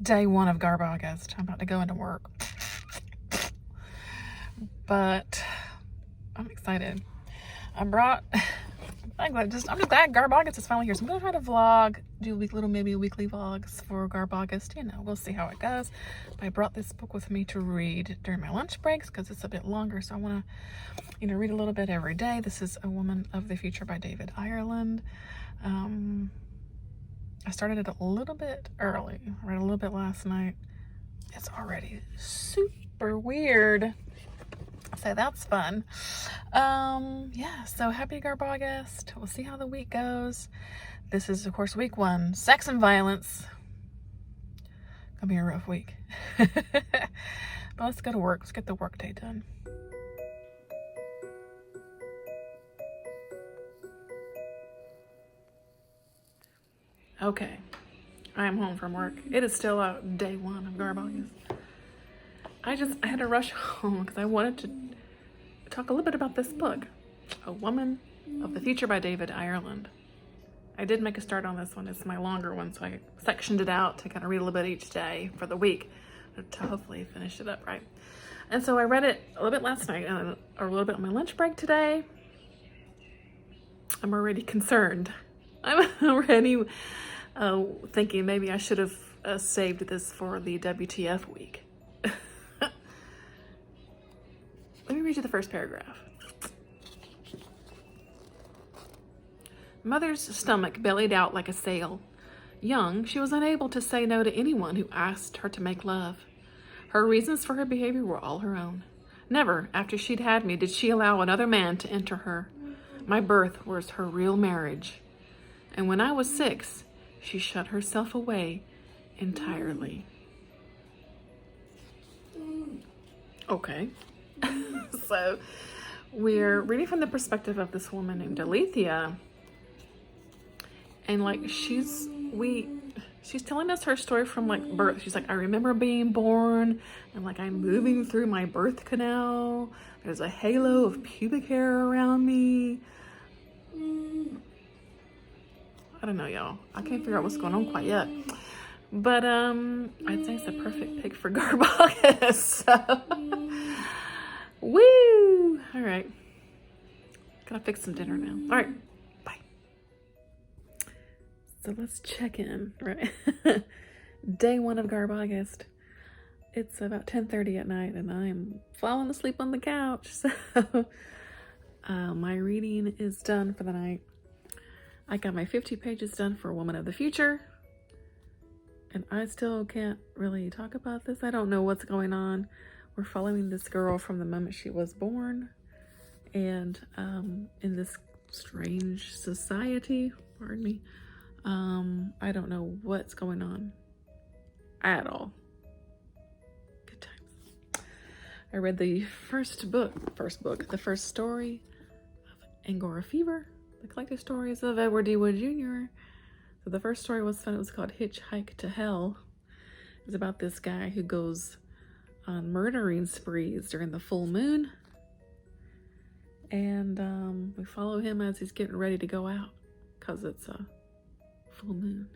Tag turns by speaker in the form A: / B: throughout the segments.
A: day one of Garbaugust. I'm about to go into work. But I'm excited. I'm just glad Garbaugust is finally here. So I'm gonna try to vlog, do maybe weekly vlogs for Garbaugust. You know, we'll see how it goes. But I brought this book with me to read during my lunch breaks because it's a bit longer. So I want to, read a little bit every day. This is A Woman of the Future by David Ireland. I started it a little bit early. I read a little bit last night. It's already super weird. So that's fun. Yeah, so happy Garbaugust. We'll see how the week goes. This is, of course, week 1. Sex and violence. Gonna be a rough week. But let's go to work. Let's get the work day done. Okay, I am home from work. It is still day 1 of Garbaugust. I had to rush home because I wanted to talk a little bit about this book, A Woman of the Future by David Ireland. I did make a start on this one. It's my longer one, so I sectioned it out to kind of read a little bit each day for the week to hopefully finish it up right. And so I read it a little bit last night, or a little bit on my lunch break today. I'm already concerned. I'm already thinking maybe I should have saved this for the WTF week. Let me read you the first paragraph. Mother's stomach bellied out like a sail. Young, she was unable to say no to anyone who asked her to make love. Her reasons for her behavior were all her own. Never, after she'd had me, did she allow another man to enter her. My birth was her real marriage. And when I was 6, she shut herself away entirely. Okay. So we're reading from the perspective of this woman named Alethea. And like she's telling us her story from like birth. She's like, I remember being born and like I'm moving through my birth canal. There's a halo of pubic hair around me. I don't know, y'all. I can't figure out what's going on quite yet. But I'd say it's a perfect pick for Garbaugust. So woo! All right. Gotta fix some dinner now. All right. Bye. So let's check in, right? Day 1 of Garbaugust. It's about 10:30 at night and I'm falling asleep on the couch. So my reading is done for the night. I got my 50 pages done for A Woman of the Future. And I still can't really talk about this. I don't know what's going on. We're following this girl from the moment she was born. And in this strange society, pardon me, I don't know what's going on at all. Good times. I read the first story of Angora Fever, the collected stories of Edward D. Wood Jr. So the first story was fun. It was called Hitchhike to Hell. It was about this guy who goes on murdering sprees during the full moon. And we follow him as he's getting ready to go out because it's a full moon.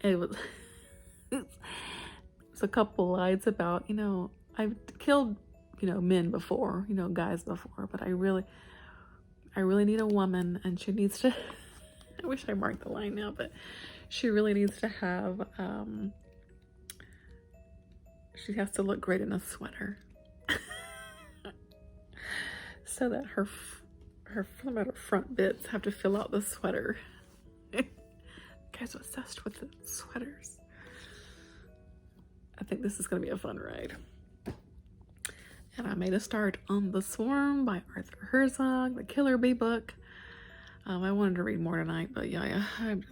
A: It was a couple lines about, I've killed, men before, guys before, but I really need a woman and she needs to, I wish I marked the line now, but she really needs to have, she has to look great in a sweater. So that her front bits have to fill out the sweater. Guys are obsessed with the sweaters. I think this is going to be a fun ride. And I made a start on The Swarm by Arthur Herzog, the Killer Bee book. I wanted to read more tonight, but yeah, I'm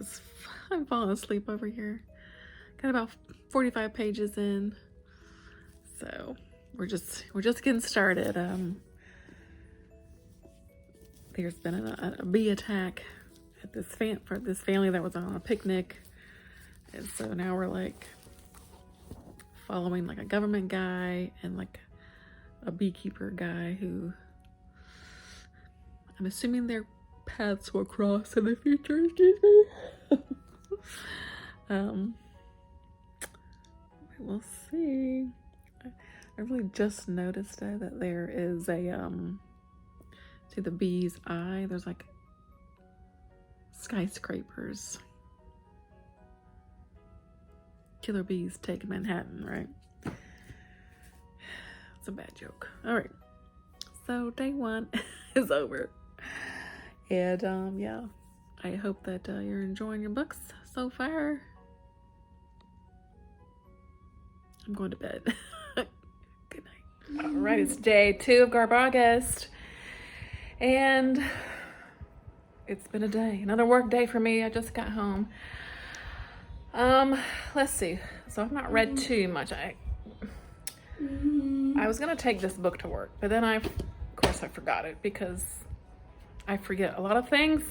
A: falling asleep over here. Got about 45 pages in. So we're just getting started. There's been a bee attack at this family that was on a picnic. And so now we're like following like a government guy and like a beekeeper guy who I'm assuming their paths will cross in the future. Excuse me. We'll see. I really just noticed that there is a see the bee's eye. There's like skyscrapers. Killer bees take Manhattan, right? It's a bad joke. All right. So day 1 is over. And yeah, I hope that you're enjoying your books so far. I'm going to bed. Good night. All right, it's day 2 of Garbaugust. And it's been a day, another work day for me. I just got home. Let's see. So I've not read too much. I was gonna take this book to work, but then of course I forgot it because I forget a lot of things.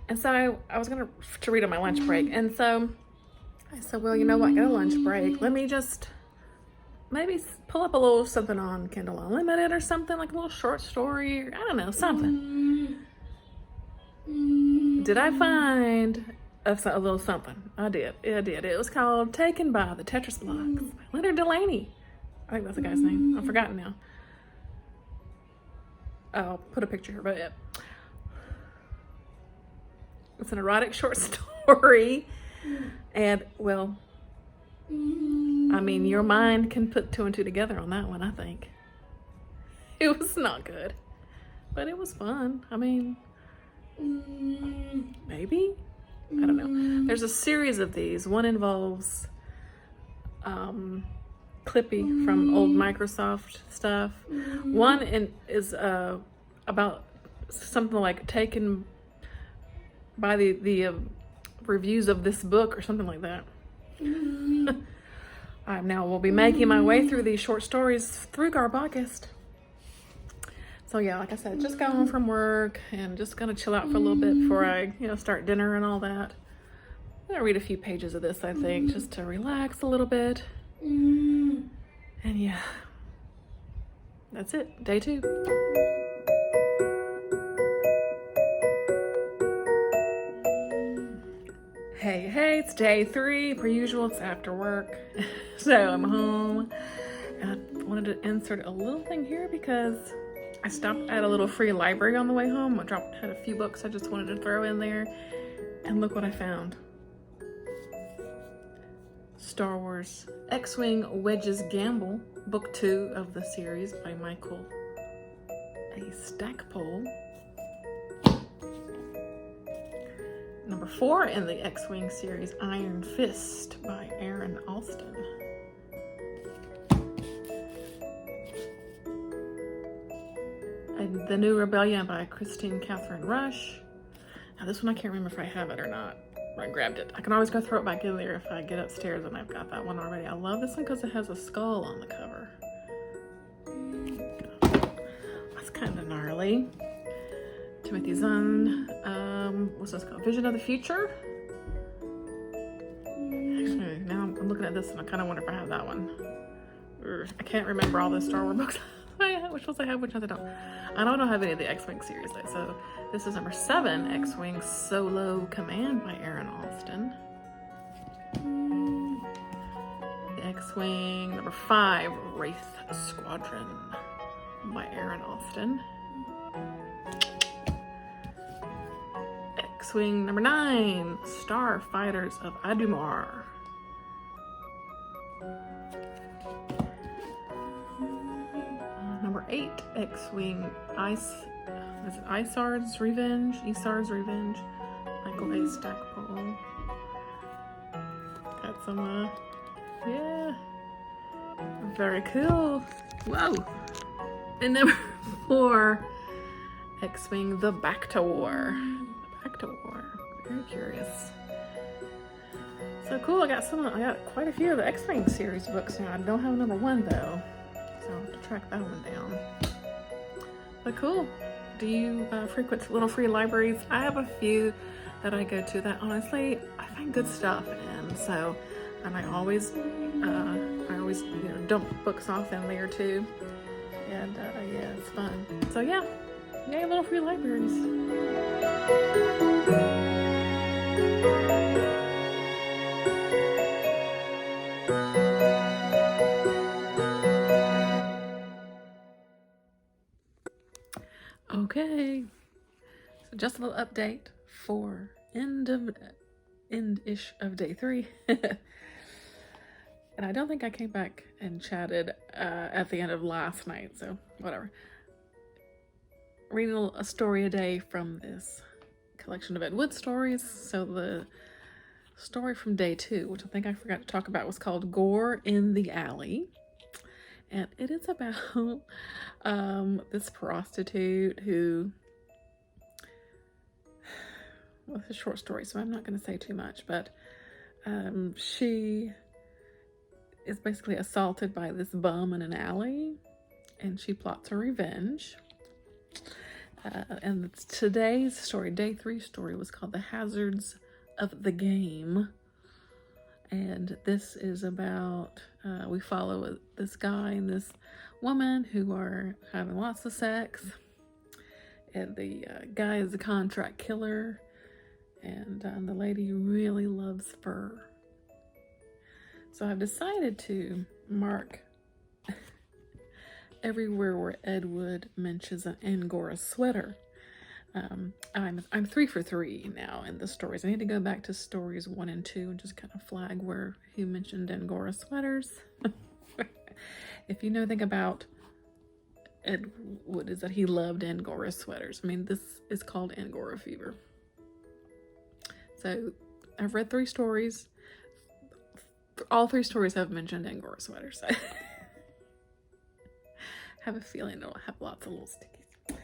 A: And so I was gonna read on my lunch break. And so I said, well, you know what, got a lunch break. Let me just maybe pull up a little something on Kindle Unlimited or something, like a little short story, or I don't know, something. Did I find a little something? I did. It was called Taken by the Tetris Blocks by Leonard Delaney. I think that's the guy's name. I've forgotten now. I'll put a picture here, but yeah. It's an erotic short story. And, well, I mean, your mind can put 2 and 2 together on that one, I think. It was not good, but it was fun. I mean, maybe? I don't know. There's a series of these. One involves Clippy from old Microsoft stuff. One is about something like taken by the reviews of this book or something like that. I now will be making my way through these short stories through Garbaugust. So yeah, like I said, just got home from work and just gonna chill out for a little bit before I, start dinner and all that. I'm gonna read a few pages of this, I think, just to relax a little bit. And yeah, that's it, day 2. Hey, it's day 3. Per usual, it's after work. So I'm home. And I wanted to insert a little thing here because I stopped at a little free library on the way home. Had a few books I just wanted to throw in there. And look what I found. Star Wars X-Wing Wedge's Gamble, book 2 of the series by Michael A. Stackpole. Number 4 in the X-Wing series, Iron Fist by Aaron Alston. And The New Rebellion by Christine Catherine Rush. Now this one I can't remember if I have it or not. I grabbed it. I can always go throw it back in there if I get upstairs and I've got that one already. I love this one because it has a skull on the cover. That's kind of gnarly. Timothy Zahn, what's this called? Vision of the Future? Actually, now I'm looking at this and I kind of wonder if I have that one. I can't remember all the Star Wars books. Which ones I have, which ones I don't. I don't have any of the X-Wing series though. So this is number 7, X-Wing Solo Command by Aaron Alston. The X-Wing number 5, Wraith Squadron by Aaron Alston. X-Wing number 9, Starfighters of Adumar. Number 8, X-Wing Isard's Revenge, Michael A. Stackpole. Got some, yeah, very cool. Whoa. And number 4, X-Wing The Back to War. Very curious. So cool. I got quite a few of the X-Wing series books now. I don't have number 1 though, so I'll have to track that one down. But cool. Do you frequent little free libraries? I have a few that I go to that honestly I find good stuff in. So, and I always dump books off in there too. And yeah, it's fun. So yeah, yay, little free libraries. So just a little update for end-ish of day 3. And I don't think I came back and chatted at the end of last night, so whatever. Reading a story a day from this collection of Ed Wood stories. So the story from day 2, which I think I forgot to talk about, was called Gore in the Alley. And it is about this prostitute who... Well, it's a short story, so I'm not going to say too much, but she is basically assaulted by this bum in an alley, and she plots her revenge. And today's story, day 3 story, was called The Hazards of the Game. And this is about, we follow this guy and this woman who are having lots of sex. And the guy is a contract killer. And the lady really loves fur. So I've decided to mark everywhere where Ed Wood mentions an Angora sweater. I'm 3 for 3 now in the stories. I need to go back to stories 1 and 2 and just kind of flag where he mentioned Angora sweaters. If you know anything about Ed Wood, is that he loved Angora sweaters. I mean, this is called Angora fever. So I've read 3 stories. All 3 stories have mentioned Angora sweaters. I have a feeling it'll have lots of little stickies.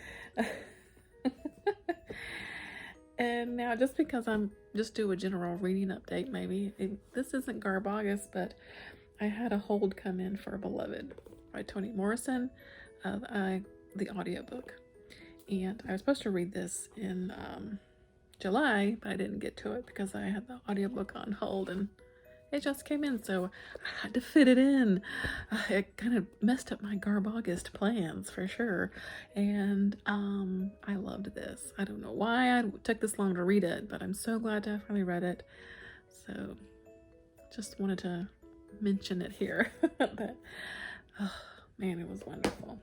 A: And now, just because I'm just do a general reading update, maybe this isn't Garbaugust, but I had a hold come in for Beloved by Toni Morrison, the audiobook, and I was supposed to read this in July, but I didn't get to it because I had the audiobook on hold and it just came in, so I had to fit it in. It kind of messed up my Garbaugust plans for sure. And I loved this. I don't know why I took this long to read it, but I'm so glad to have finally read it. So just wanted to mention it here. But oh man, it was wonderful.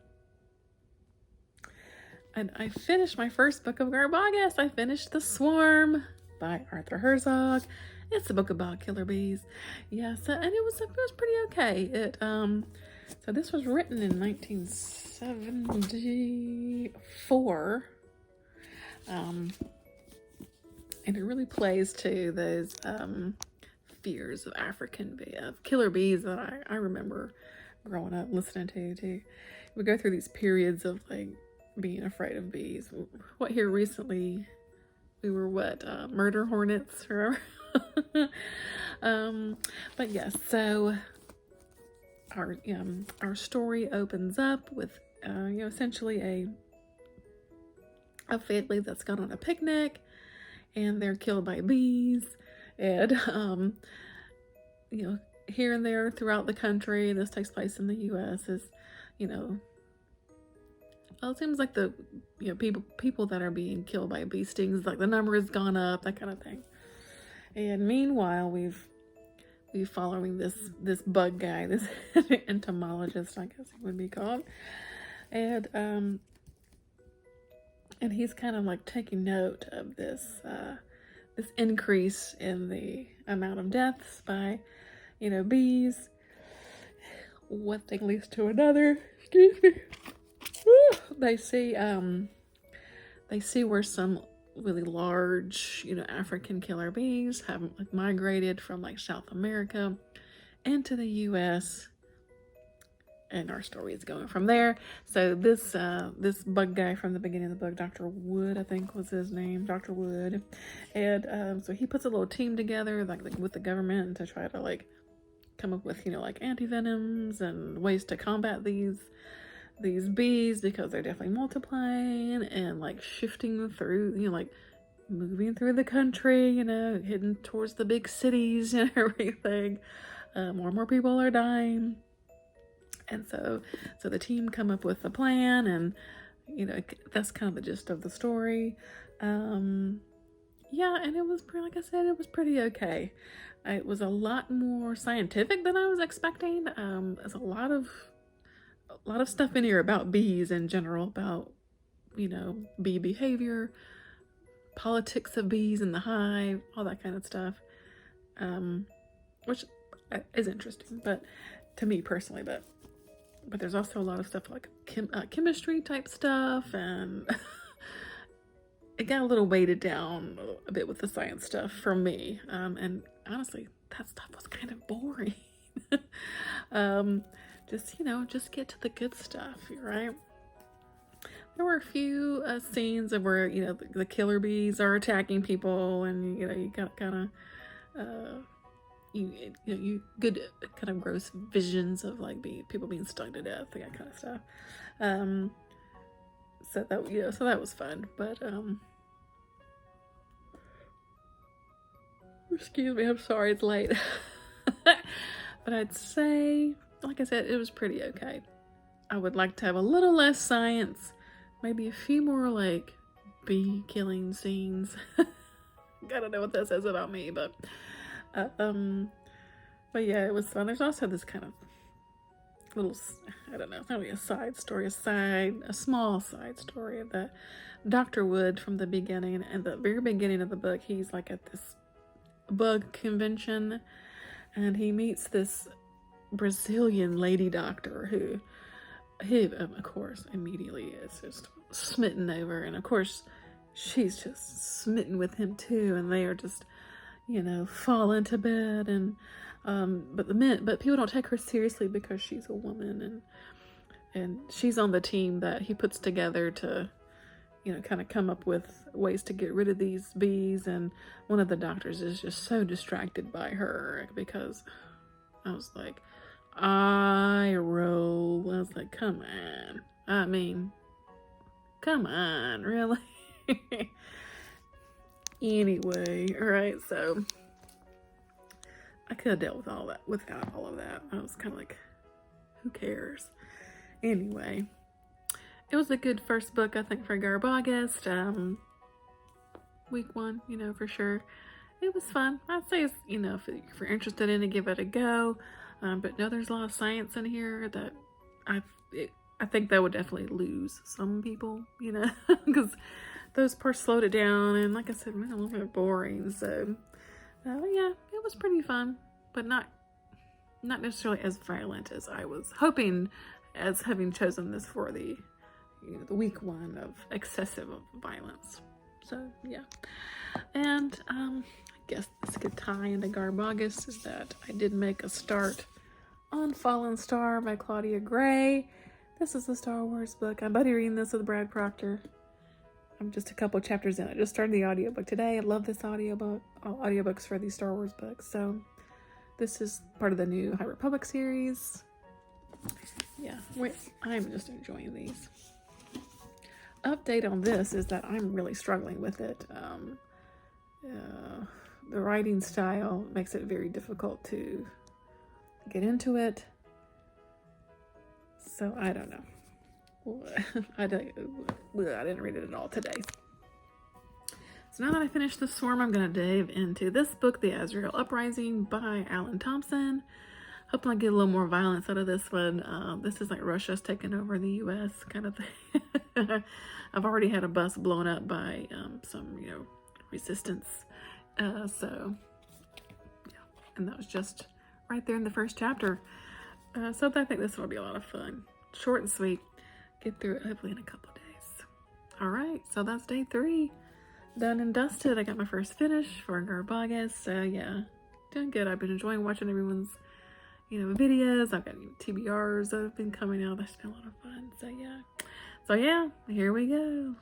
A: And I finished my first book of Garbaugust. I finished The Swarm by Arthur Herzog. It's a book about killer bees. Yes, and it was pretty okay. So this was written in 1974. And it really plays to those fears of killer bees that I remember growing up listening to. We go through these periods of like being afraid of bees. What here recently, we were murder hornets, remember? But yes, so our story opens up with essentially a family that's gone on a picnic and they're killed by bees, and here and there throughout the country, this takes place in the US, is it seems like the people that are being killed by bee stings, like the number has gone up, that kind of thing. And meanwhile, we've following this bug guy, this entomologist, I guess he would be called, and he's kind of like taking note of this increase in the amount of deaths by bees. One thing leads to another. Excuse me. They see where some really large, African killer bees have migrated from South America into the U.S. and our story is going from there. So this bug guy from the beginning of the book, Dr. Wood, I think was his name, Dr. Wood, and so he puts a little team together with the government to try to come up with antivenoms and ways to combat these bees, because they're definitely multiplying and shifting through, moving through the country, heading towards the big cities and everything. More and more people are dying. And so the team come up with a plan, and that's kind of the gist of the story. And it was pretty, like I said, it was pretty okay. It was a lot more scientific than I was expecting. There's a lot of stuff in here about bees in general, about bee behavior, politics of bees in the hive, all that kind of stuff, which is interesting, but to me personally, but there's also a lot of stuff like chemistry type stuff, and it got a little weighted down a bit with the science stuff for me, and honestly, that stuff was kind of boring. Just get to the good stuff, right? There were a few scenes of where, the killer bees are attacking people, and, you got kind of, you good kind of gross visions of like people being stung to death, that kind of stuff. So that was fun, but, excuse me, I'm sorry it's late. But I'd say, like I said, it was pretty okay. I would like to have a little less science, maybe a few more like bee killing scenes. I don't know what that says about me, but yeah, it was fun. There's also this kind of little, I don't know, not really a side story, a small side story of that Dr. Wood from the beginning. And the very beginning of the book, he's like at this bug convention, and he meets this Brazilian lady doctor who of course immediately is just smitten over, and of course she's just smitten with him too, and they are just fall into bed, and but people don't take her seriously because she's a woman, and she's on the team that he puts together to kind of come up with ways to get rid of these bees. And one of the doctors is just so distracted by her, because I was like, I was like, come on. I mean, come on, really? Anyway, alright, so I could have dealt with all that without all of that. I was kind of like, who cares? Anyway, it was a good first book, I think, for Garbaugust. Week 1, for sure. It was fun. I'd say, if you're interested in it, give it a go. But no, there's a lot of science in here that I think that would definitely lose some people, because those parts slowed it down, and like I said, a little bit boring. So, yeah, it was pretty fun, but not necessarily as violent as I was hoping, as having chosen this for the the week 1 of excessive violence. So yeah, and I guess this could tie into Garbaugust, is that I did make a start on Fallen Star by Claudia Gray. This is the Star Wars book. I'm buddy reading this with Brad Proctor. I'm just a couple chapters in. I just started the audiobook today. I love this audiobook, audiobooks for these Star Wars books. So this is part of the new High Republic series. Yeah, I'm just enjoying these. Update on this is that I'm really struggling with it. The writing style makes it very difficult to get into it. So I don't know. I didn't read it at all today. So now that I finished The Swarm, I'm going to dive into this book, The Asriel Uprising by Thompson. Hoping I get a little more violence out of this one. This is like Russia's taking over the U.S. kind of thing. I've already had a bus blown up by some, resistance. So, yeah. And that was just right there in the first chapter. So I think this will be a lot of fun. Short and sweet. Get through it hopefully in a couple of days. All right, so that's day 3. Done and dusted. I got my first finish for Garbaugust. So yeah, doing good. I've been enjoying watching everyone's videos. I've got TBRs that have been coming out. That's been a lot of fun. So yeah, here we go.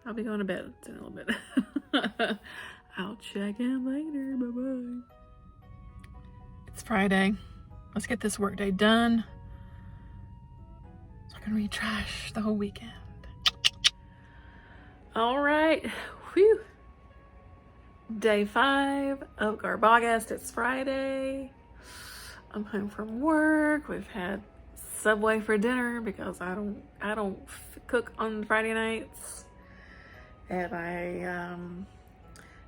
A: I'll be going to bed in a little bit. I'll check in later. Bye-bye. It's Friday. Let's get this workday done, so I can read trash the whole weekend. All right. Whew. Day 5 of Garbaugust. It's Friday. I'm home from work. We've had Subway for dinner because I don't cook on Friday nights, and I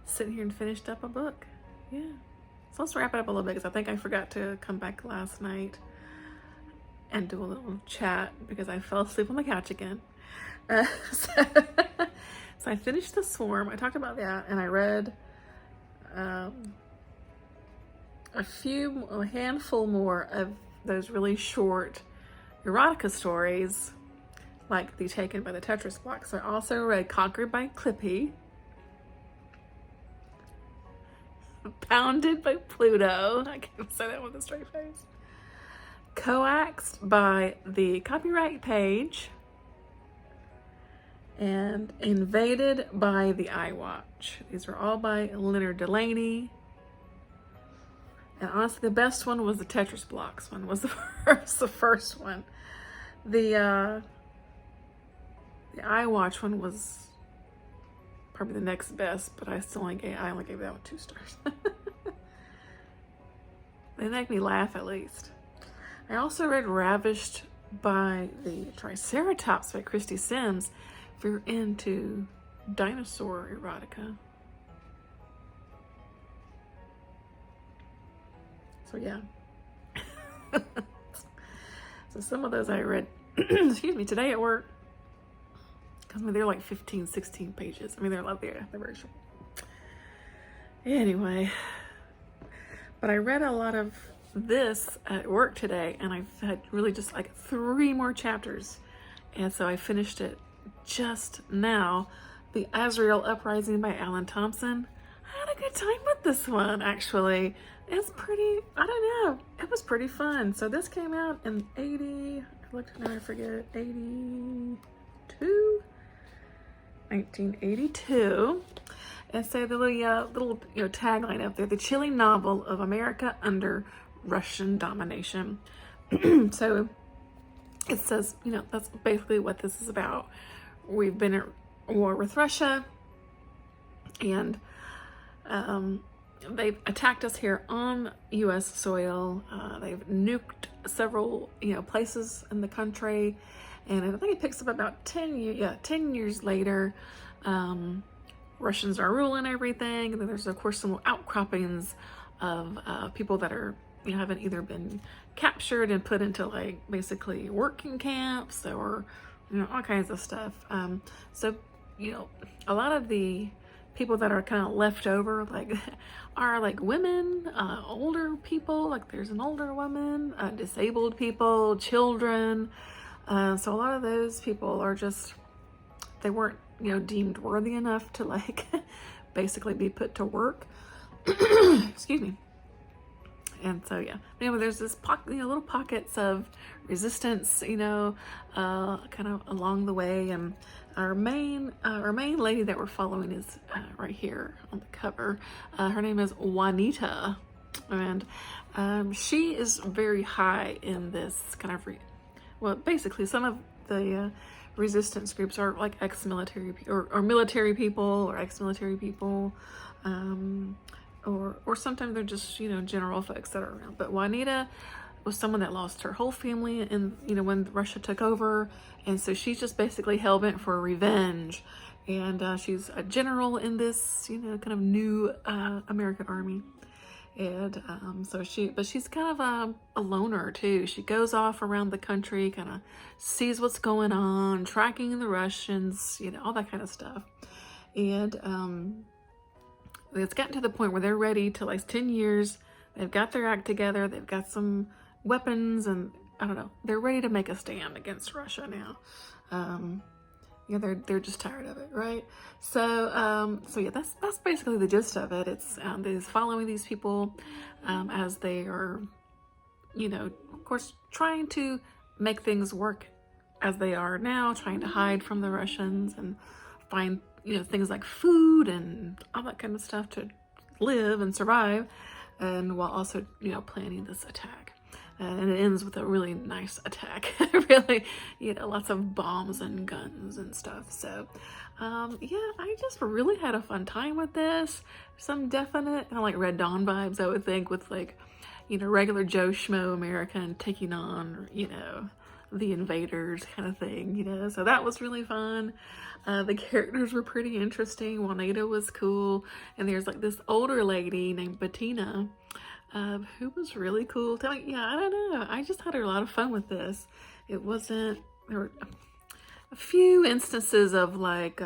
A: sitting here and finished up a book. Yeah, so let's wrap it up a little bit, because I think I forgot to come back last night and do a little chat because I fell asleep on the couch again. So I finished The Swarm. I talked about that, and I read a handful more of those really short erotica stories, like the Taken by the Tetris Block. So I also read Conquered by Clippy, Pounded by Pluto. I can't say that with a straight face. Coaxed by the Copyright Page, and Invaded by the iWatch. These were all by Leonard Delaney. And honestly, the best one was the Tetris Blocks one. Was the first one. The iWatch one was probably the next best, but I only gave that one 2 stars. They make me laugh at least. I also read Ravished by the Triceratops by Christy Sims, if you're into dinosaur erotica. So yeah. So some of those I read, excuse me, today at work. Because I mean, they're like 15, 16 pages. I mean, they're very short. Anyway, but I read a lot of this at work today, and I've had really just like 3 more chapters. And so I finished it just now. The Asriel Uprising by Alan Thompson. I had a good time with this one, actually. It's pretty, I don't know, it was pretty fun. So this came out in 1982. And so the little tagline up there, the chilling novel of America under Russian domination. So it says, that's basically what this is about. We've been at war with Russia, and they've attacked us here on U.S. soil. They've nuked several, places in the country, and I think it picks up about 10 years later. Russians are ruling everything, and then there's of course some outcroppings of people that are haven't either been captured and put into like basically working camps or all kinds of stuff. So a lot of the people that are kind of left over are like women, older people, like there's an older woman, disabled people, children. So a lot of those people are just, they weren't deemed worthy enough to like basically be put to work. Excuse me. And so yeah, anyway, there's this little pockets of resistance, kind of along the way. And our main lady that we're following is right here on the cover. Her name is Juanita, and she is very high in this kind of basically some of the resistance groups are like ex-military or military people or ex-military people. Or sometimes they're just, general folks that are around. But Juanita was someone that lost her whole family when Russia took over. And so she's just basically hell-bent for revenge. And she's a general in this, kind of new American army. And she's kind of a loner too. She goes off around the country, kind of sees what's going on, tracking the Russians, all that kind of stuff. And it's gotten to the point where they're ready to, like, 10 years, they've got their act together, they've got some weapons, and I don't know, they're ready to make a stand against Russia now. They're just tired of it, right? So yeah, that's basically the gist of it. It's following these people as they are, of course, trying to make things work as they are now, trying to hide from the Russians and find things like food and all that kind of stuff to live and survive, and while also, planning this attack. And it ends with a really nice attack. Really, lots of bombs and guns and stuff. So, yeah, I just really had a fun time with this. Some definite, kind of like Red Dawn vibes, I would think, with like, regular Joe Schmo American taking on, the invaders kind of thing, so that was really fun. The characters were pretty interesting. Juanita was cool, and there's like this older lady named Bettina who was really cool. I don't know, I just had a lot of fun with this. There were a few instances of like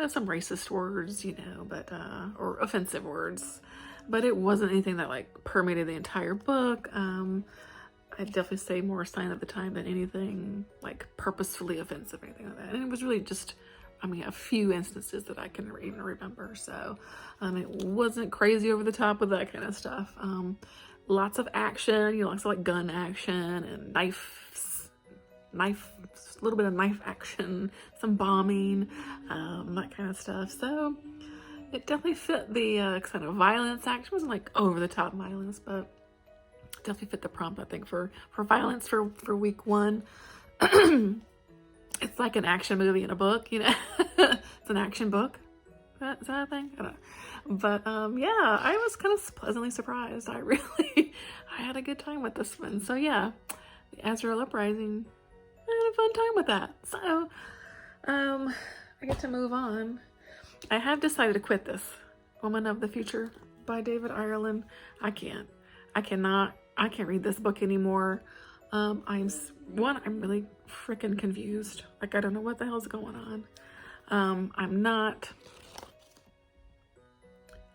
A: some racist words, you know, but or offensive words, but it wasn't anything that like permeated the entire book. I'd definitely say more sign at the time than anything like purposefully offensive or anything like that. And it was really just, I mean, a few instances that I can even remember. So it wasn't crazy over the top with that kind of stuff. Lots of action, you know, lots of like gun action and knife, a little bit of knife action, some bombing, that kind of stuff. So it definitely fit the kind of violence action. It wasn't like over the top violence, but definitely fit the prompt, I think, for violence for week 1. It's like an action movie in a book, you know. It's an action book. Is that a thing? I don't know. But yeah, I was kind of pleasantly surprised. I had a good time with this one. So yeah, the Asriel Uprising, I had a fun time with that. So I get to move on. I have decided to quit this. Woman of the Future by David Ireland. I can't read this book anymore. I'm really freaking confused. Like, I don't know what the hell's going on.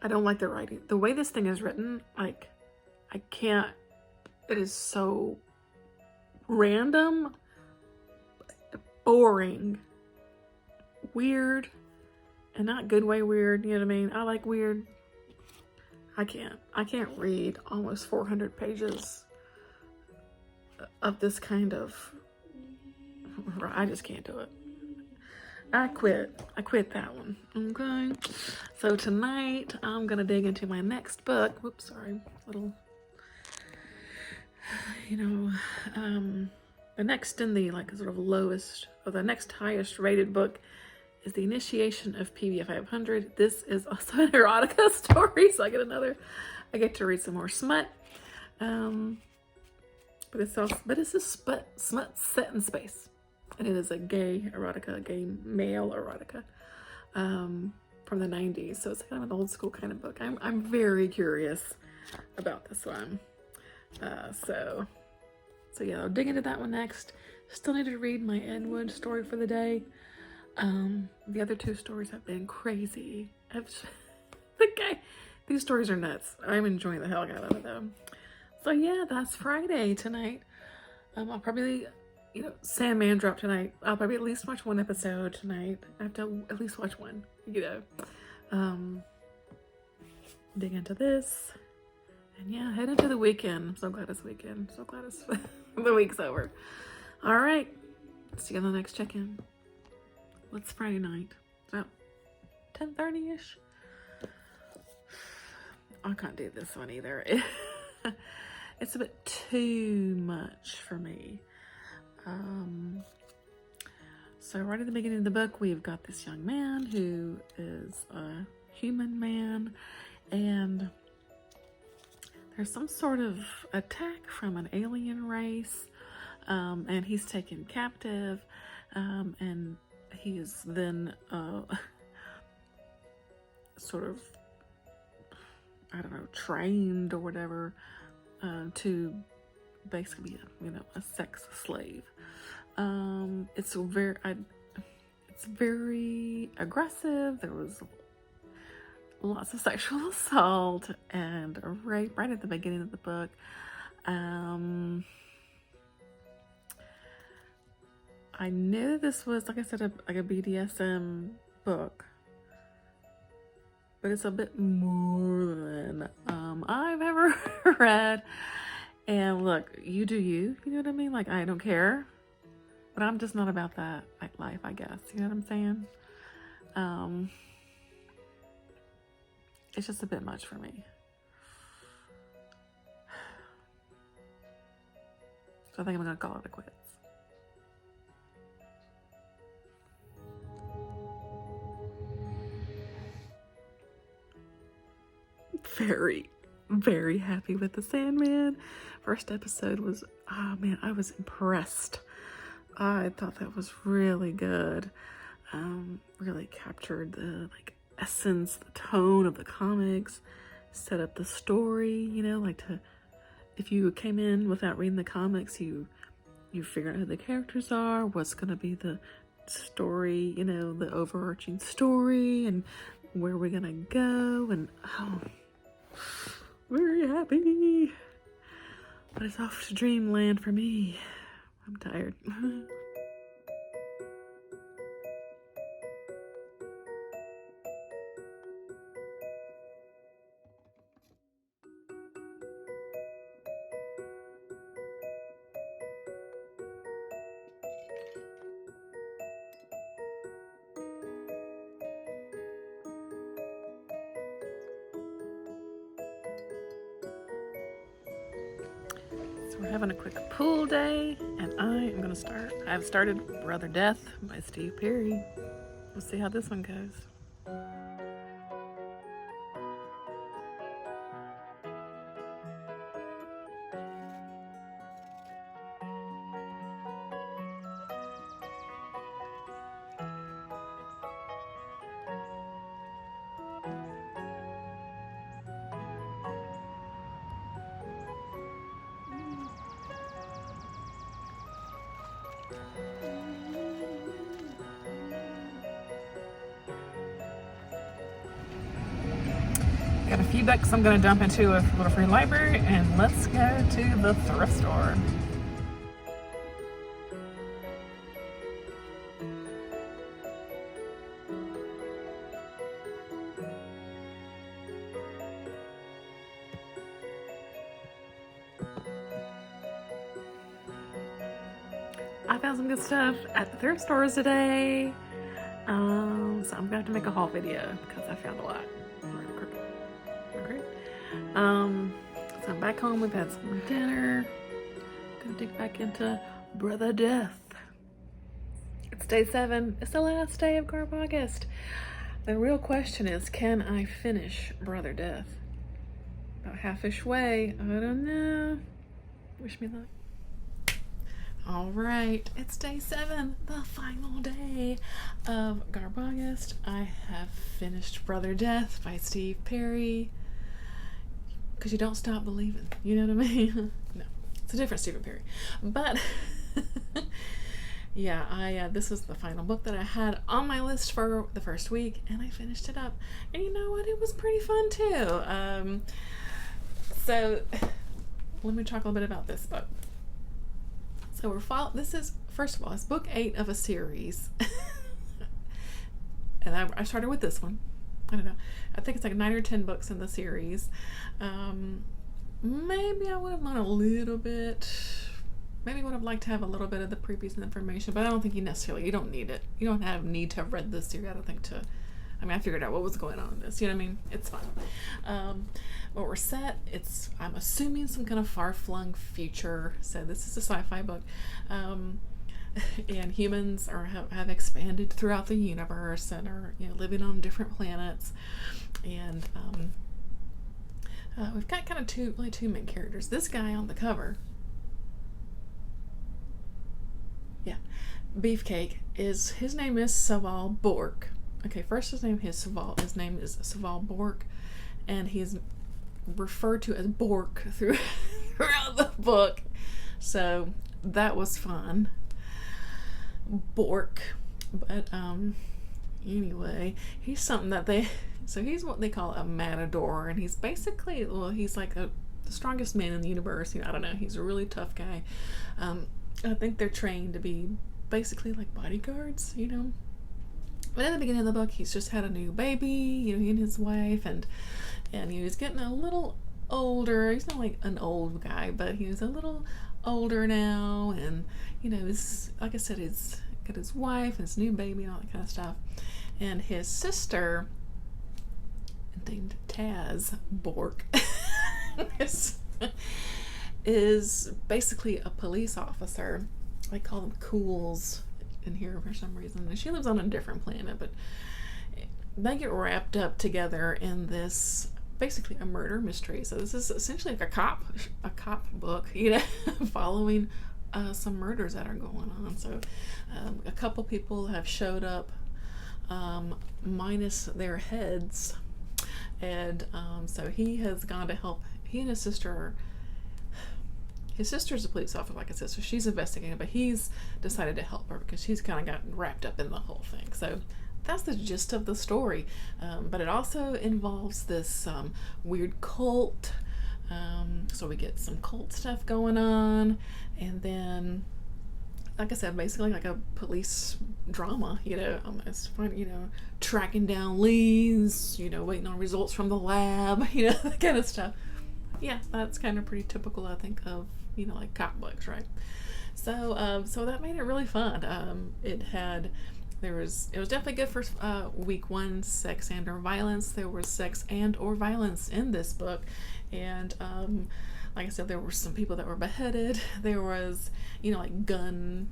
A: I don't like the writing. The way this thing is written, like, I can't, it is so random, boring, weird, and not good way weird, you know what I mean? I like weird. I can't read almost 400 pages of this kind of, I just can't do it. I quit that one. Okay. So tonight I'm gonna dig into my next book. Whoops, sorry, little, you know, the next in the like sort of lowest, or the next highest rated book is The Initiation of PBF 500. This is also an erotica story, so I get to read some more smut. But it's a smut set in space. And it is a gay erotica, a gay male erotica, from the 90s. So it's kind of an old school kind of book. I'm very curious about this one. So yeah, I'll dig into that one next. Still need to read my Enwood story for the day. The other 2 stories have been crazy. These stories are nuts. I'm enjoying the hell out of them. So yeah, that's Friday tonight. I'll probably, you know, Sandman dropped tonight. I'll probably at least watch 1 episode tonight. I have to at least watch 1, you know. Dig into this. And yeah, head into the weekend. I'm so glad it's weekend. So glad it's the week's over. All right. See you on the next check-in. It's Friday night. About 10:30-ish. I can't do this one either. It's a bit too much for me. So right at the beginning of the book, we've got this young man who is a human man, and there's some sort of attack from an alien race, and he's taken captive, and he is then sort of, I don't know, trained or whatever, to basically be a sex slave. It's very aggressive. There was lots of sexual assault and rape right at the beginning of the book. I knew this was, like I said, like a BDSM book, but it's a bit more than I've ever read. And look, you do you know what I mean? Like, I don't care, but I'm just not about that like life, I guess. You know what I'm saying? It's just a bit much for me. So I think I'm gonna call it a quits. Very, very happy with the Sandman. First episode was, oh man, I was impressed. I thought that was really good. Really captured the essence, the tone of the comics, set up the story, you know, if you came in without reading the comics, you figure out who the characters are, what's gonna be the story, you know, the overarching story and where we're gonna go, and oh, very happy. But it's off to dreamland for me. I'm tired. We're having a quick pool day, and I've started Brother Death by Steve Perry. We'll see how this one goes. Got a few books I'm going to dump into a little free library, and let's go to the thrift store. I found some good stuff at the thrift stores today, so I'm going to have to make a haul video because I found a lot. So I'm back home. We've had some dinner. Gonna dig back into Brother Death. It's day 7. It's the last day of Garbaugust. The real question is, can I finish Brother Death? About half-ish way. I don't know. Wish me luck. All right, it's day 7, the final day of Garbaugust. I have finished Brother Death by Steve Perry. Because you don't stop believing, you know what I mean? No, it's a different Stephen Perry. But yeah, this is the final book that I had on my list for the first week, and I finished it up. And you know what? It was pretty fun too. So let me talk a little bit about this book. So this is, first of all, it's book 8 of a series. And I started with this one. I don't know. I think it's like 9 or 10 books in the series. Maybe I would have known a little bit. Maybe would have liked to have a little bit of the previous information, but I don't think you don't need it. You don't need to have read this series, I don't think, I figured out what was going on in this. You know what I mean? It's fine. What we're set, I'm assuming some kind of far-flung future. So this is a sci-fi book. And humans have expanded throughout the universe and are living on different planets, and we've got kind of two main characters. This guy on the cover, Beefcake, his name is Saval Bork. Okay, first his name is Saval Bork, and he's referred to as Bork throughout the book. So that was fun. Bork. But anyway, he's something that he's what they call a matador, and he's basically, he's like the strongest man in the universe. I don't know, he's a really tough guy. I think they're trained to be basically like bodyguards, But in the beginning of the book, he's just had a new baby, he and his wife, and he's getting a little older. He's not like an old guy, but he's a little older now, and he's, like I said, he's got his wife and his new baby and all that kind of stuff. And his sister, named Taz Bork, is basically a police officer. I call them Cools in here for some reason. And she lives on a different planet, but they get wrapped up together in this, basically a murder mystery. So this is essentially like a cop book, following some murders that are going on. So a couple people have showed up, minus their heads, and so he has gone to help. He and his sister are his sister's a police officer, like I said, so she's investigating, but he's decided to help her because she's kind of gotten wrapped up in the whole thing. So that's the gist of the story. But it also involves this weird cult. So we get some cult stuff going on, and then, like I said, basically like a police drama, almost fun, tracking down leads, waiting on results from the lab, that kind of stuff. Yeah, that's kind of pretty typical, I think, of, like cop books, right? So, so that made it really fun. It was definitely good for week 1, sex and or violence. There was sex and or violence in this book, and like I said, there were some people that were beheaded. There was, like gunfights,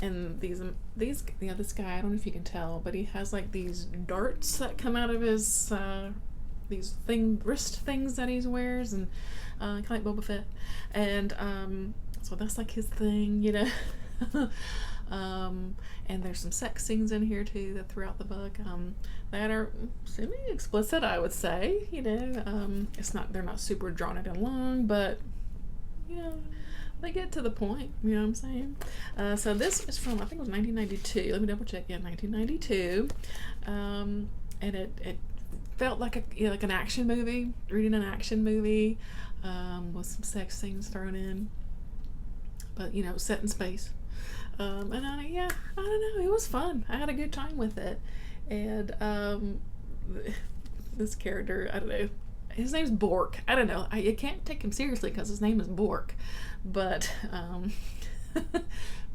A: and these this guy, I don't know if you can tell, but he has like these darts that come out of his these wrist things that he wears, and kind of like Boba Fett, and so that's like his thing, and there's some sex scenes in here too that throughout the book that are semi-explicit, I would say. They're not super drawn out and long, but they get to the point. You know what I'm saying? So this is from, I think it was 1992. Let me double check. Yeah, 1992, and it felt like like an action movie. Reading an action movie with some sex scenes thrown in, but set in space. And I don't know, it was fun. I had a good time with it. And this character, I don't know, his name's Bork. I don't know, I can't take him seriously because his name is Bork, but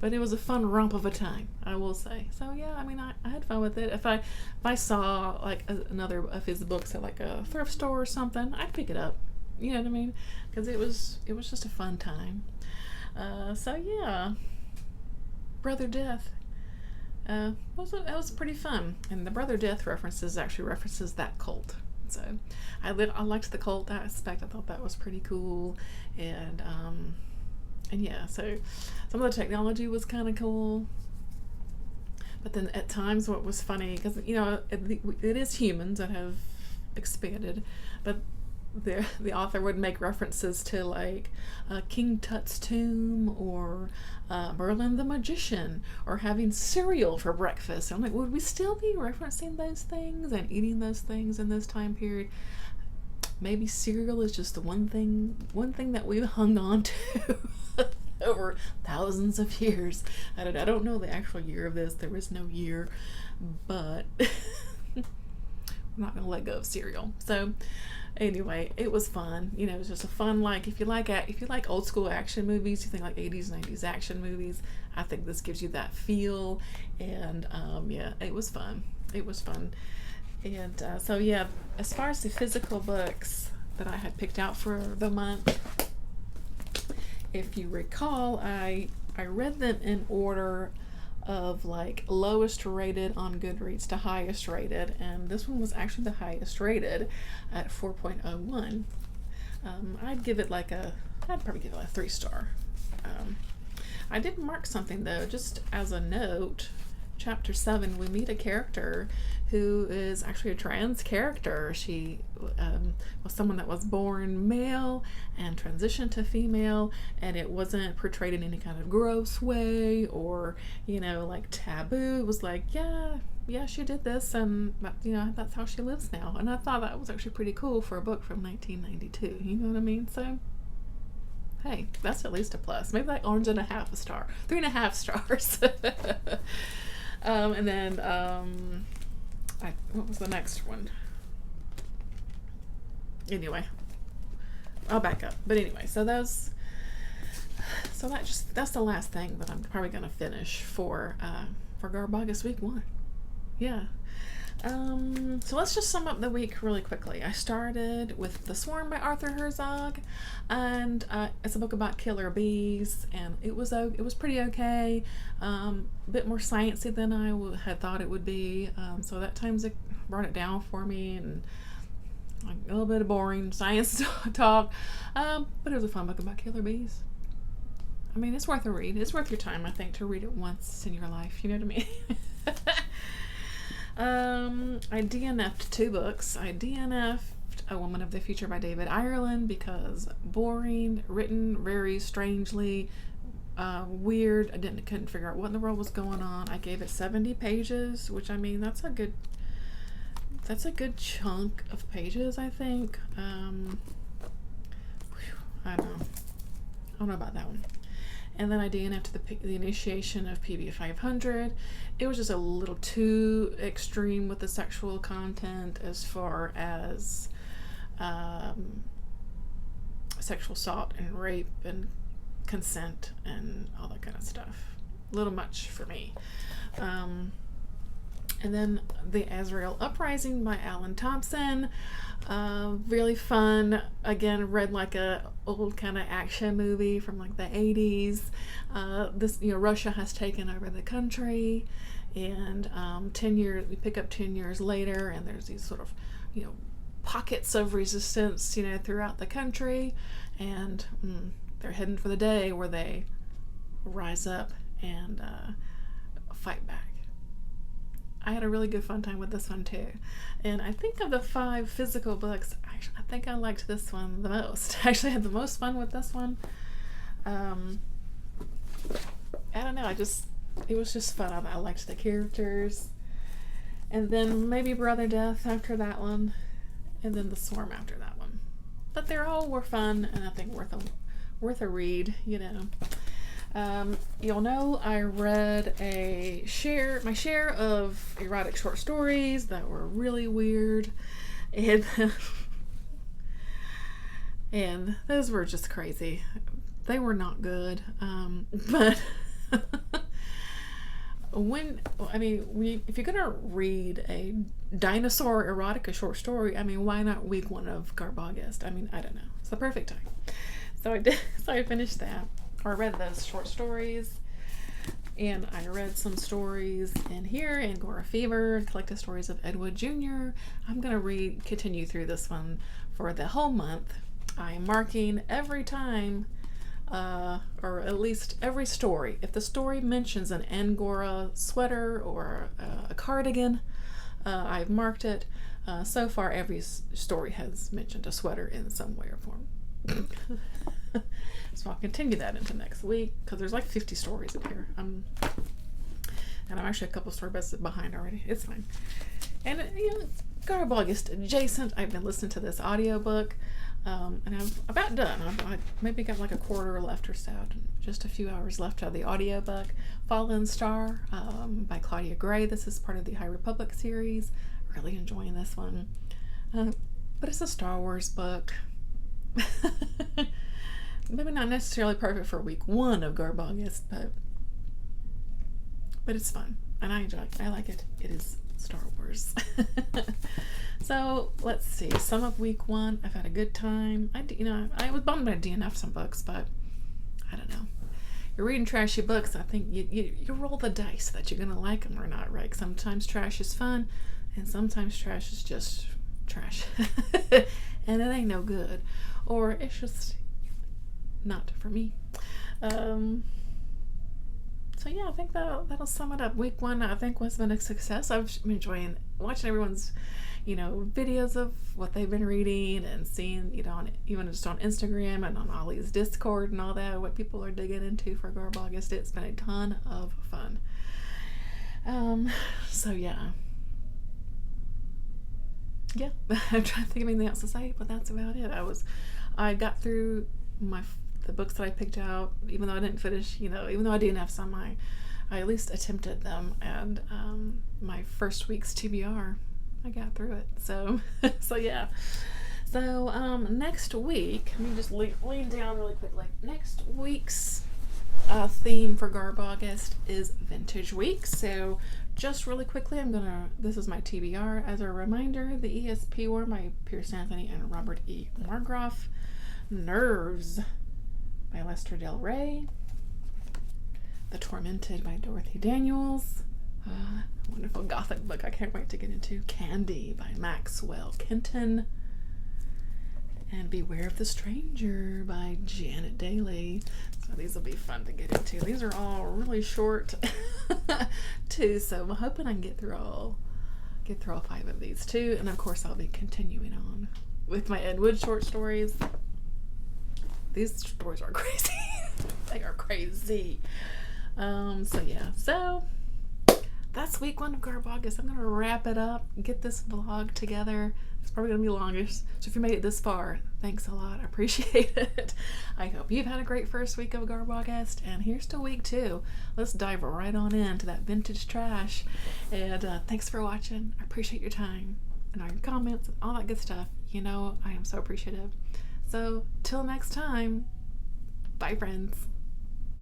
A: but it was a fun romp of a time, I will say. So yeah, I mean, I had fun with it. If I saw like another of his books at like a thrift store or something, I'd pick it up. You know what I mean? Because it was just a fun time. So yeah, Brother Death. That was pretty fun, and the Brother Death references that cult. So I liked the cult aspect. I thought that was pretty cool, and yeah. So some of the technology was kind of cool, but then at times what was funny, because it is humans that have expanded, but the author would make references to like King Tut's tomb, or Merlin the Magician, or having cereal for breakfast. And I'm like, would we still be referencing those things and eating those things in this time period? Maybe cereal is just the one thing that we've hung on to over thousands of years. I don't know the actual year of this. There is no year, but I'm not gonna let go of cereal. So anyway, it was fun. It was just a fun, like, if you like old school action movies, you think like 80s, 90s action movies, I think this gives you that feel. And yeah, it was fun. And so yeah, as far as the physical books that I had picked out for the month, if you recall, I read them in order of like lowest rated on Goodreads to highest rated, and this one was actually the highest rated at 4.01. I'd probably give it a 3-star. I did mark something though, just as a note. Chapter 7, we meet a character who is actually a trans character. She was someone that was born male and transitioned to female, and it wasn't portrayed in any kind of gross way or like taboo. It was like, yeah, she did this, and that's how she lives now. And I thought that was actually pretty cool for a book from 1992. You know what I mean? So hey, that's at least a plus. Maybe like orange and a half a star, 3.5 stars. And then what was the next one? Anyway, I'll back up. But anyway, that's the last thing that I'm probably gonna finish for Garbaugust week 1. Yeah. So let's just sum up the week really quickly. I started with The Swarm by Arthur Herzog, and it's a book about killer bees, and it was pretty okay. A bit more sciencey than I had thought it would be, so that times it brought it down for me, and like a little bit of boring science talk, but it was a fun book about killer bees. I mean, it's worth a read. It's worth your time, I think, to read it once in your life. You know what I mean? I DNF'd 2 books. I DNF'd A Woman of the Future by David Ireland, because boring, written very strangely, weird. I couldn't figure out what in the world was going on. I gave it 70 pages, which, I mean, that's a good chunk of pages, I think. I don't know about that one. And then I DNF'd the initiation of PB 500. It was just a little too extreme with the sexual content as far as sexual assault and rape and consent and all that kind of stuff. A little much for me. And then the Asriel Uprising by Thompson. Really fun. Again, read like a old kind of action movie from like the 80s. Russia has taken over the country, and 10 years, we pick up 10 years later, and there's these sort of, pockets of resistance, throughout the country, and they're heading for the day where they rise up and fight back. I had a really good fun time with this one too. And I think of the 5 physical books, I think I liked this one the most. I actually had the most fun with this one. I don't know, it was just fun. I liked the characters. And then maybe Brother Death after that one. And then The Swarm after that one. But they all were fun, and I think worth a read, You'll know I read my share of erotic short stories that were really weird, and those were just crazy. They were not good, but if you're gonna read a dinosaur erotica short story, why not week 1 of Garbaugust? I don't know. It's the perfect time. So I did. So I finished that. Or read those short stories, and I read some stories in here, Angora Fever, Collected Stories of Ed Wood Jr. I'm going to continue through this one for the whole month. I am marking every time, or at least every story. If the story mentions an Angora sweater or a cardigan, I've marked it. So far, every story has mentioned a sweater in some way or form. So I'll continue that into next week, because there's like 50 stories in here. And I'm actually a couple story bits behind already. It's fine. And it's Garbaugust adjacent. I've been listening to this audiobook, and I'm about done. I maybe got like a quarter left or so. Just a few hours left of the audiobook. Fallen Star by Claudia Gray. This is part of the High Republic series. Really enjoying this one. But it's a Star Wars book. Maybe not necessarily perfect for week 1 of Garbaugust, but it's fun, and I enjoy it. I like it. It is Star Wars. So let's see. Some of week 1, I've had a good time. I was bummed by DNF some books, but I don't know. You're reading trashy books. I think you roll the dice that you're gonna like them or not, right? Sometimes trash is fun, and sometimes trash is just trash, and it ain't no good, or it's just not for me. So yeah, I think that'll sum it up. Week 1, I think, was been a success. I've been enjoying watching everyone's, videos of what they've been reading, and seeing, even just on Instagram and on Ollie's Discord and all that, what people are digging into for Garbaugust. It's been a ton of fun. So yeah. Yeah, I'm trying to think of anything else to say, but that's about it. I got through the books that I picked out, even though I didn't finish, even though I didn't have some, I at least attempted them, and my first week's TBR, I got through it. So yeah. So next week, let me just lean down really quickly. Next week's theme for Garbaugust is Vintage Week. So just really quickly, this is my TBR. As a reminder, The ESP War by Pierce Anthony and Robert E. Margroff. Nerves by Lester Del Rey. The Tormented by Dorothy Daniels. Wonderful gothic book I can't wait to get into. Candy by Maxwell Kenton. And Beware of the Stranger by Janet Daly. So these will be fun to get into. These are all really short too, so I'm hoping I can get through all 5 of these too. And of course I'll be continuing on with my Ed Wood short stories. These stories are crazy. They are crazy. So that's week 1 of Garbaugust. I'm gonna wrap it up, get this vlog together. It's probably gonna be longest, so if you made it this far, thanks a lot. I appreciate it. I hope you've had a great first week of Garbaugust, and here's to week 2. Let's dive right on into that vintage trash. And thanks for watching. I appreciate your time and all your comments and all that good stuff. You know, I am so appreciative. So till next time, bye friends.